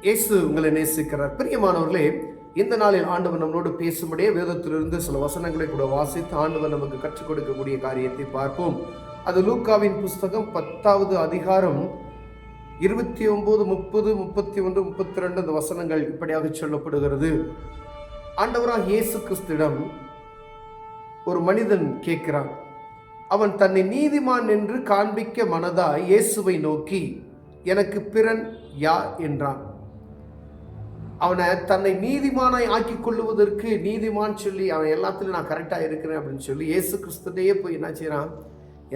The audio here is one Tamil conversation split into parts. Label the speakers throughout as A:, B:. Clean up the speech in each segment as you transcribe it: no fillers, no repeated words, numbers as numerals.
A: இயேசு உங்களை நேசிக்கிறார். பிரியமானவர்களே, இந்த நாளில் ஆண்டவர் நம்மளோடு பேசும்படியே வேதத்திலிருந்து சில வசனங்களை கூட வாசித்து ஆண்டவர் நமக்கு கற்றுக் கொடுக்கக்கூடிய காரியத்தை பார்ப்போம். அது லூக்காவின் புஸ்தகம் 10வது அதிகாரம் 29, 30, 31, 32 அந்த வசனங்கள் இப்படியாக சொல்லப்படுகிறது. ஆண்டவராக இயேசு கிறிஸ்துவிடம் ஒரு மனிதன் கேட்கிறான். அவன் தன்னை நீதிமான் என்று காண்பிக்க மனதாய் இயேசுவை நோக்கி, எனக்கு பிறன் யார் என்றான். அவனை தன்னை நீதிமானாய் ஆக்கி கொள்ளுவதற்கு நீதிமான் சொல்லி அவன் எல்லாத்திலும் நான் கரெக்டாக இருக்கிறேன் அப்படின்னு சொல்லி இயேசு கிறிஸ்துவையே போய் என்ன செய்யறான்,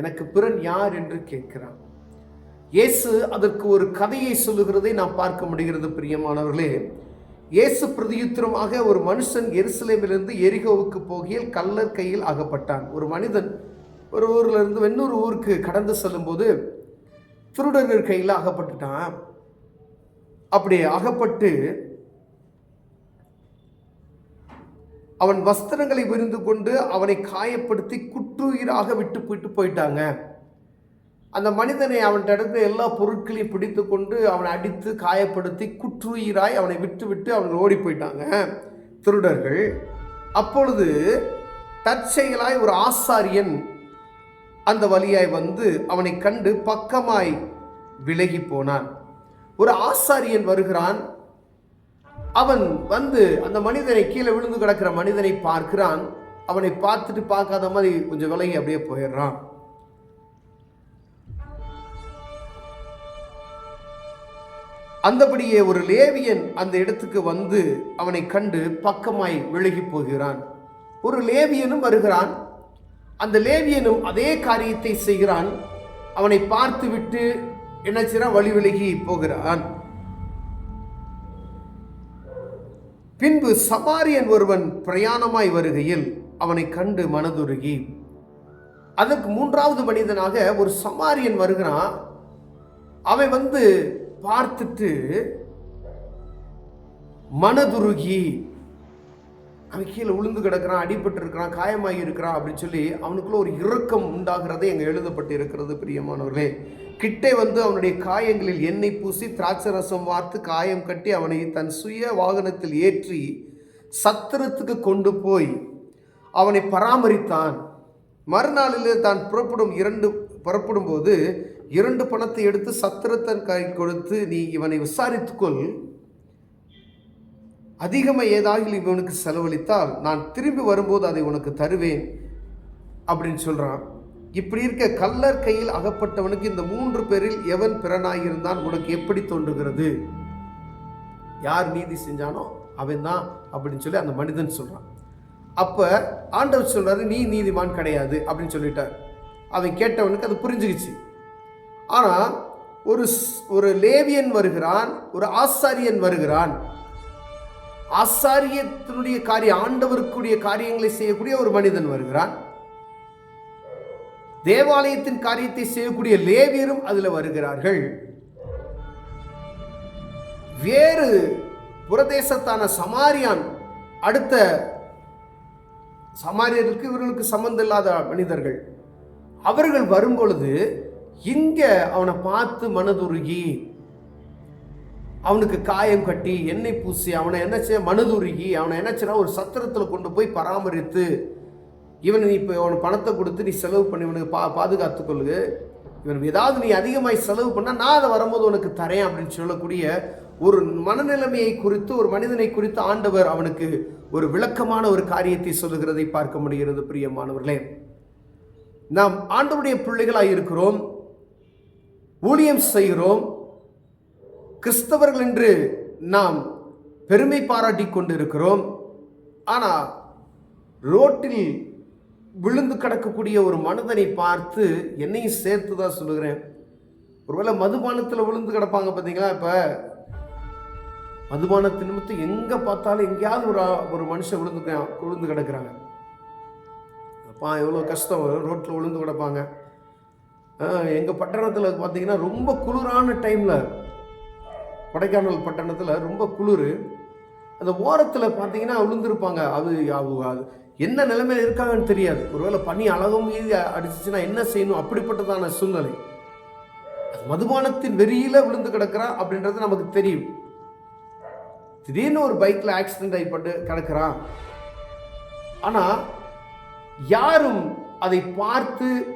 A: எனக்கு பிறன் யார் என்று கேட்கிறான். இயேசு அதற்கு ஒரு கதையை சொல்லுகிறதை நாம் பார்க்க முடிகிறது. பிரியமானவர்களே, இயேசு பிரதியுத்தரமாக ஒரு மனுஷன் எருசலேமிலிருந்து எரிகோவுக்கு போகையில் கள்ளர் கையில் அகப்பட்டான். ஒரு மனிதன் ஒரு ஊர்ல இருந்து இன்னொரு ஊருக்கு கடந்து செல்லும் போது திருடர்கள் கையில் அகப்பட்டுட்டான். அப்படி அகப்பட்டு அவன் வஸ்திரங்களை விரிந்து கொண்டு அவனை காயப்படுத்தி குற்றுயிராக விட்டு போயிட்டாங்க. அந்த மனிதனை அவன்கிட்ட இடத்துல எல்லா பொருட்களையும் பிடித்து கொண்டு அவனை அடித்து காயப்படுத்தி குற்றுயிராய் அவனை விட்டு அவன் ஓடி போயிட்டாங்க திருடர்கள். அப்பொழுது தற்செயலாய் ஒரு ஆசாரியன் அந்த வழியாய் வந்து அவனை கண்டு பக்கமாய் விலகி போனான். ஒரு ஆசாரியன் வருகிறான். அவன் வந்து அந்த மனிதனை, கீழே விழுந்து கிடக்கிற மனிதனை பார்க்கிறான். அவனை பார்த்துட்டு பார்க்காத மாதிரி கொஞ்சம் விலகி அப்படியே போயிடுறான். அந்தபடியே ஒரு லேவியன் அந்த இடத்துக்கு வந்து அவனை கண்டு பக்கமாய் விலகி போகிறான். ஒரு லேவியனும் வருகிறான். அந்த லேவியனும் அதே காரியத்தை செய்கிறான். அவனை பார்த்து விட்டு என்ன செய்றான், வழி விலகி போகிறான். பின்பு சமாரியன் ஒருவன் பிரயாணமாய் வருகையில் அவனை கண்டு மனதுருகி, அதற்கு மூன்றாவது மனிதனாக ஒரு சமாரியன் வருகிறான். அவன் வந்து பார்த்துட்டு மனதுருகி, அவன் கீழே விழுந்து கிடக்கிறான், அடிபட்டு இருக்கிறான், காயமாகி இருக்கிறான் அப்படின்னு சொல்லி அவனுக்குள்ள ஒரு இரக்கம் உண்டாகிறதே அங்கே எழுதப்பட்டு இருக்கிறது. பிரியமானவர்களே, கிட்டே வந்து அவனுடைய காயங்களில் எண்ணெய் பூசி திராட்சை ரசம் வார்த்து காயம் கட்டி அவனை தன் சுய வாகனத்தில் ஏற்றி சத்திரத்துக்கு கொண்டு போய் அவனை பராமரித்தான். மறுநாளில் தான் புறப்படும் போது 2 பணத்தை எடுத்து சத்திரத்தன் கை கொடுத்து, நீ இவனை விசாரித்துக்கொள், அதிகமாக ஏதாவது இவனுக்கு செலவழித்தால் நான் திரும்பி வரும்போது அதை உனக்கு தருவேன் அப்படின்னு சொல்கிறான். இப்படி இருக்க கள்ளர் கையில் அகப்பட்டவனுக்கு இந்த 3 பேரில் எவன் பிறனாயிருந்தான் உனக்கு எப்படி தோன்றுகிறது? யார் நீதி செஞ்சானோ அவன் தான் அப்படின்னு சொல்லி அந்த மனிதன் சொல்கிறான். அப்போ ஆண்டவர் சொல்கிறாரு, நீ நீதிமான் கிடையாது அப்படின்னு சொல்லிட்டார். அவன் கேட்டவனுக்கு அது புரிஞ்சுக்கிச்சு. ஆனால் ஒரு லேவியன் வருகிறான், ஒரு ஆசாரியன் வருகிறான். ஆசாரியத்தினுடைய காரியம், ஆண்டவருக்குரிய காரியங்களை செய்யக்கூடிய ஒரு மனிதன் வருகிறான். தேவாலயத்தின் காரியத்தை செய்யக்கூடிய லேவியரும் அதில் வருகிறார்கள். வேறு புரதேசத்தான சமாரியான், அடுத்த சமாரியருக்கு இவர்களுக்கு சம்பந்தம் இல்லாத மனிதர்கள், அவர்கள் வரும்பொழுது இங்க அவனை பார்த்து மனதுருகி, அவனுக்கு காயம் கட்டி எண்ணெய் பூசி அவனை என்ன செய்ய மனதுருகி அவனை என்ன செய்ய ஒரு சத்திரத்தில் கொண்டு போய் பராமரித்து, இவன் இப்போ அவனுக்கு பணத்தை கொடுத்து நீ செலவு பண்ணி இவனுக்கு பாதுகாத்து கொள்ளு, இவனுக்கு ஏதாவது நீ அதிகமாக செலவு பண்ணால் நான் அதை வரும்போது உனக்கு தரேன் அப்படின்னு சொல்லக்கூடிய ஒரு மனநிலைமையை குறித்து, ஒரு மனிதனை குறித்து ஆண்டவர் அவனுக்கு ஒரு விளக்கமான ஒரு காரியத்தை சொல்லுகிறதை பார்க்க முடிகிறது. பிரியமானவர்களே, நாம் ஆண்டவருடைய பிள்ளைகளாக இருக்கிறோம், ஊழியம் செய்கிறோம், கிறிஸ்தவர்கள் என்று நாம் பெருமை பாராட்டி கொண்டு இருக்கிறோம். ஆனால் ரோட்டில் விழுந்து கிடக்கக்கூடிய ஒரு மனிதனை பார்த்து என்னையும் சேர்த்து தான் சொல்லுகிறேன். ஒருவேளை மதுபானத்தில் விழுந்து கிடப்பாங்க பார்த்தீங்களா? இப்போ மதுபானத்தின் நிமித்தம் எங்கே பார்த்தாலும் எங்கேயாவது ஒரு மனுஷன் விழுந்து கிடக்கிறாங்க. அப்பா எவ்வளோ கஷ்டம், ரோட்டில் விழுந்து கிடப்பாங்க. எங்கள் பட்டணத்தில் பார்த்தீங்கன்னா ரொம்ப குளிரான டைமில், கொடைக்கானல் பட்டணத்தில் ரொம்ப குளிர், அந்த ஓரத்தில் பார்த்தீங்கன்னா விழுந்திருப்பாங்க. அது என்ன நிலைமையில் இருக்காங்கன்னு தெரியாது. ஒருவேளை பனி அழகும் மீது அடிச்சிச்சுன்னா என்ன செய்யணும், அப்படிப்பட்டதான சூழ்நிலை. மதுபானத்தின் வெறியில விழுந்து கிடக்கிறா அப்படின்றது நமக்கு தெரியும். திடீர்னு ஒரு பைக்கில் ஆக்சிடென்ட் ஆகிப்பட்டு கிடக்கிறான். ஆனால் யாரும் அதை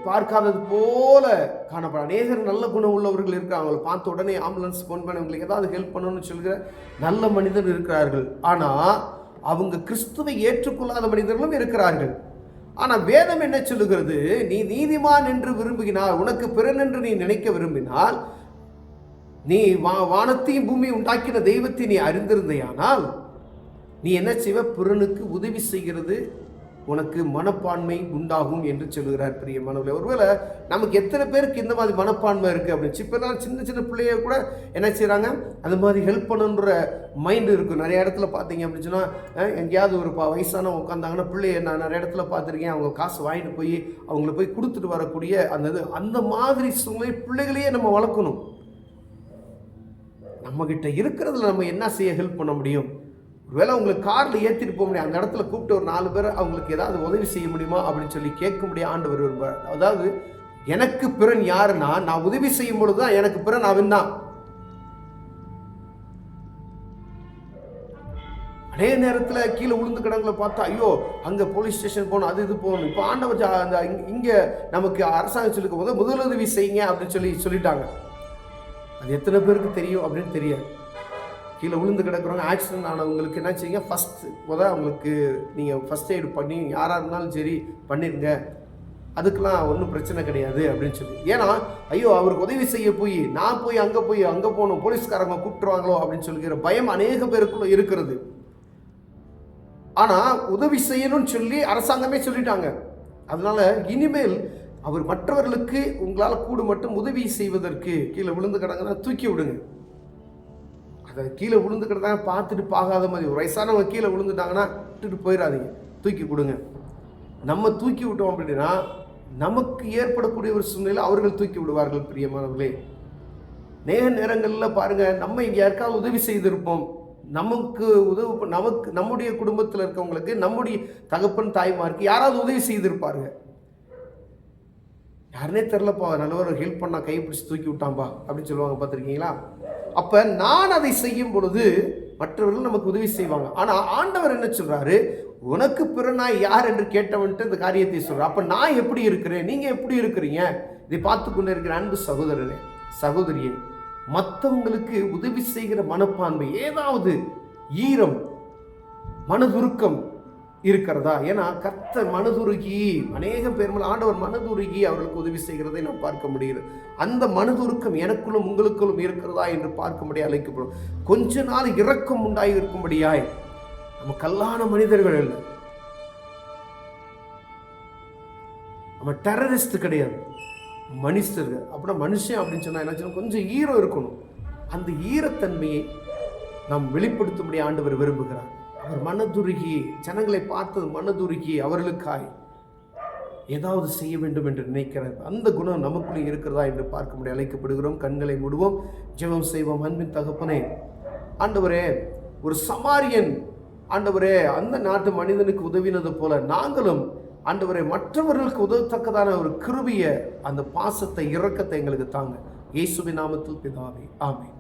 A: பார்க்காதது போல காணப்பட. அநேகர் நல்ல குணம் உள்ளவர்கள் இருக்கிறாங்க. அவங்களை பார்த்த உடனே ஆம்புலன்ஸ் ஃபோன் பண்ணி அவங்களுக்கு ஏதாவது ஹெல்ப் பண்ணணும்னு சொல்கிற நல்ல மனிதர் இருக்கிறார்கள். ஆனால் அவங்க கிறிஸ்துவை ஏற்றுக்கொள்ளாத மனிதர்களும் இருக்கிறார்கள். ஆனால் வேதம் என்ன சொல்லுகிறது? நீ நீதிமான் என்று விரும்பினால், உனக்கு பிறன் என்று நீ நினைக்க விரும்பினால், நீ வானத்தையும் பூமியை உண்டாக்கின தெய்வத்தை நீ அறிந்திருந்தையானால் நீ என்ன செய்வ? பிறனுக்கு உதவி செய்கிறது உனக்கு மனப்பான்மை உண்டாகும் என்று சொல்லுகிறார் பிரியமானவர்களே. ஒருவேளை நமக்கு எத்தனை பேருக்கு இந்த மாதிரி மனப்பான்மை இருக்குது அப்படின்னு இப்போலாம் சின்ன சின்ன பிள்ளைய கூட என்ன செய்கிறாங்க, அந்த மாதிரி ஹெல்ப் பண்ணுன்ற மைண்டு இருக்கும். நிறைய இடத்துல பார்த்தீங்க அப்படின்னு சொன்னால், எங்கேயாவது ஒரு வயசானவங்க உட்காந்தாங்கன்னா பிள்ளைய நான் நிறைய இடத்துல பார்த்துருக்கேன், அவங்க காசு வாங்கிட்டு போய் அவங்கள போய் கொடுத்துட்டு வரக்கூடிய அந்த மாதிரி சூழ்நிலை பிள்ளைகளையே நம்ம வளர்க்கணும். நம்மக்கிட்ட இருக்கிறதுல நம்ம என்ன செய்ய ஹெல்ப் பண்ண முடியும்? ஒருவேளை உங்களுக்கு காரில் ஏற்றிட்டு போக முடியும், அந்த இடத்துல கூப்பிட்டு ஒரு 4 பேர் அவங்களுக்கு ஏதாவது உதவி செய்ய முடியுமா அப்படின்னு சொல்லி கேட்க முடியும் ஆண்டவர் விரும்புகிறார். அதாவது எனக்கு பிறன் யாருன்னா, நான் உதவி செய்யும் பொழுது தான் எனக்கு பிறன் அவன் தான். அதே நேரத்தில் கீழே உளுந்து கிடங்களை பார்த்தா, ஐயோ அங்கே போலீஸ் ஸ்டேஷன் போகணும், அது இது போகணும். இப்போ ஆண்டவர் அந்த இங்கே நமக்கு அரசாங்கம் சொல்லிக்கும் போது முதலுதவி செய்யுங்க அப்படின்னு சொல்லிட்டாங்க. அது எத்தனை பேருக்கு தெரியும் அப்படின்னு தெரியாது. கீழே விழுந்து கிடக்குறவங்க, ஆக்சிடென்ட் ஆனவங்களுக்கு என்ன செய்யுங்க? அவங்களுக்கு நீங்கள் ஃபஸ்ட் எய்டு பண்ணி யாராக இருந்தாலும் சரி பண்ணிடுங்க, அதுக்கெலாம் ஒன்றும் பிரச்சனை கிடையாது அப்படின்னு சொல்லி. ஏன்னா ஐயோ அவருக்கு உதவி செய்ய போய் நான் அங்கே போகணும், போலீஸ்காரங்க கூப்பிட்டுருவாங்களோ அப்படின்னு சொல்லிக்கிற பயம் அநேக பேருக்குள்ள இருக்கிறது. ஆனால் உதவி செய்யணும்னு சொல்லி அரசாங்கமே சொல்லிட்டாங்க. அதனால இனிமேல் அவர் மற்றவர்களுக்கு உங்களால் கூடு மட்டும் உதவி செய்வதற்கு கீழே விழுந்து கிடங்கன்னா தூக்கி விடுங்க. அதை கீழே விழுந்து கிடந்தாங்க பார்த்துட்டு பார்க்காத மாதிரி. ஒரு வயசானவங்க கீழே விழுந்துட்டாங்கன்னா விட்டுட்டு போயிடாதீங்க, தூக்கி கொடுங்க. நம்ம தூக்கி விட்டோம் அப்படின்னா நமக்கு ஏற்படக்கூடிய ஒரு சூழ்நிலை அவர்கள் தூக்கி விடுவார்கள். பிரியமானவர்களே, நேரங்களில் பாருங்கள், நம்ம இங்கே யாருக்காவது உதவி செய்திருப்போம், நமக்கு நம்முடைய குடும்பத்தில் இருக்கவங்களுக்கு, நம்முடைய தகப்பன் தாய்மாருக்கு யாராவது உதவி செய்திருப்பாருங்க. யாருனே தெரிலப்பா, நல்லவர் ஹெல்ப் பண்ணா கை பிடிச்சி தூக்கி விட்டான்பா அப்படின்னு சொல்லுவாங்க, பார்த்துருக்கீங்களா? அப்போ நான் அதை செய்யும் பொழுது மற்றவர்கள் நமக்கு உதவி செய்வாங்க. ஆனால் ஆண்டவர் என்ன சொல்கிறாரு? உனக்கு பிறனாய் யார் என்று கேட்டவன்ட்டு இந்த காரியத்தை சொல்கிறார். அப்போ நான் எப்படி இருக்கிறேன், நீங்கள் எப்படி இருக்கிறீங்க? இதை பார்த்து கொண்டு இருக்கிற அன்பு சகோதரனே சகோதரியே, மற்றவங்களுக்கு உதவி செய்கிற மனப்பான்மை, ஏதாவது ஈரம் மனதுருக்கம் இருக்கிறதா? ஏன்னா கர்த்தர் மனதுருகி, அநேக பேர் ஆண்டவர் மனதுருகி அவர்களுக்கு உதவி செய்கிறதை நாம் பார்க்க முடிகிறது. அந்த மனதுருக்கம் எனக்குள்ளும் உங்களுக்குள்ளும் இருக்கிறதா என்று பார்க்க முடியாது அழைக்கப்படும். கொஞ்ச நாள் இரக்கம் உண்டாகி இருக்கும்படியாய். நம்ம கல்லான மனிதர்கள் இல்லை, நம்ம டெரரிஸ்ட் கிடையாது, மனுஷர்கள். அப்படின்னா மனுஷன் அப்படின்னு சொன்னா என்ன, கொஞ்சம் ஈரம் இருக்கணும். அந்த ஈரத்தன்மையை நாம் வெளிப்படுத்தும்படி ஆண்டவர் விரும்புகிறார். அவர் மனதுருகி, ஜனங்களை பார்த்தது மனதுருகி அவர்களுக்காய் ஏதாவது செய்ய வேண்டும் என்று நினைக்கிறார். அந்த குணம் நமக்குள்ளே இருக்கிறதா என்று பார்க்க முடிய அழைக்கப்படுகிறோம். கண்களை மூடுவோம், ஜெபம் செய்வோம். அன்பின் தகப்பனே, ஆண்டவரே, ஒரு சமாரியன் ஆண்டவரே அந்த நாட்டு மனிதனுக்கு உதவினது போல நாங்களும் ஆண்டவரே மற்றவர்களுக்கு உதவத்தக்கதான ஒரு கிருபையை, அந்த பாசத்தை, இரக்கத்தை எங்களுக்கு தாங்க. இயேசுவின் நாமத்தில் பிதாவே, ஆமென்.